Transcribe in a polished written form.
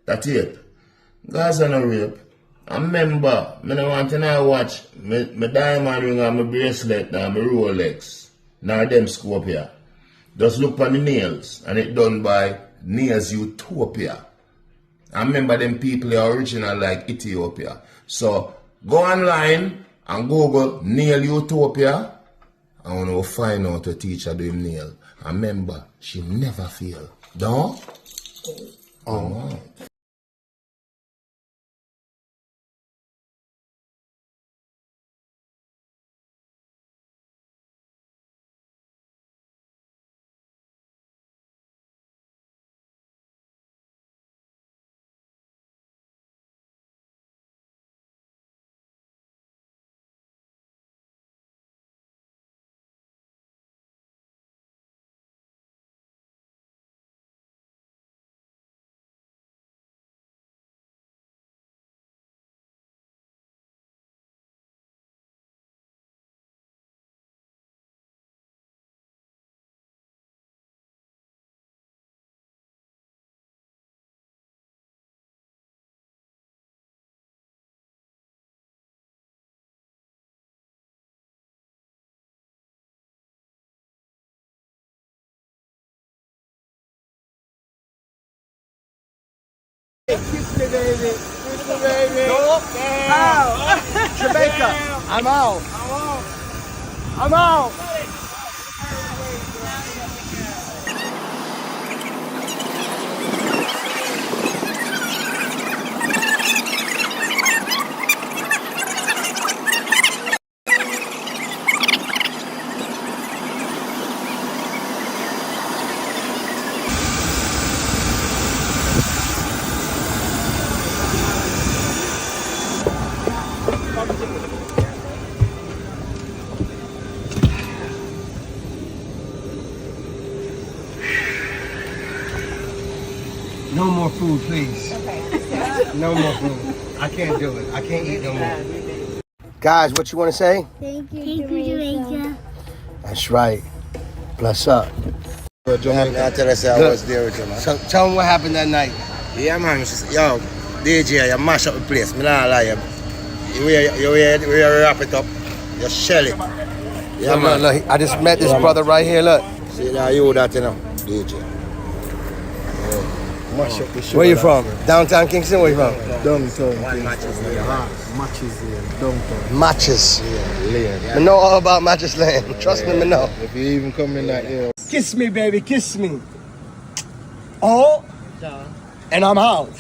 That's it. Gaza no rape. I remember, I don't want to watch my diamond ring and my bracelet and my Rolex. Now them scope here. Just look for the nails, and it done by Nails Utopia. I remember them people are original like Ethiopia. So go online and Google Nail Utopia. I want to find out what teacher doing nail. And remember, she never fail. Don't? Oh. Kiss me, baby. Kiss me, baby. No. Out. Jamaica. I'm out. I'm out. No more food, please. Okay. No more food. I can't do it. I can't eat no more. Guys, what you want to say? Thank you, Jamaica. That's right. Bless up. I tell us I was there with you, man. So tell them what happened that night. Yeah, man. Yo, DJ, you mash up the place. Me not lie. You wrap it up. You shell it. Yeah, man. Look, I just met this brother right here. Look. See now you that, you know, DJ. Where you from? Downtown Kingston? Where you from? Downtown. One matches there. Matches there. Downtown. Matches. Yeah. I know all about Matches Land. Trust me, I know. If you even come in that area. Kiss me, baby. Kiss me. Oh. And I'm out.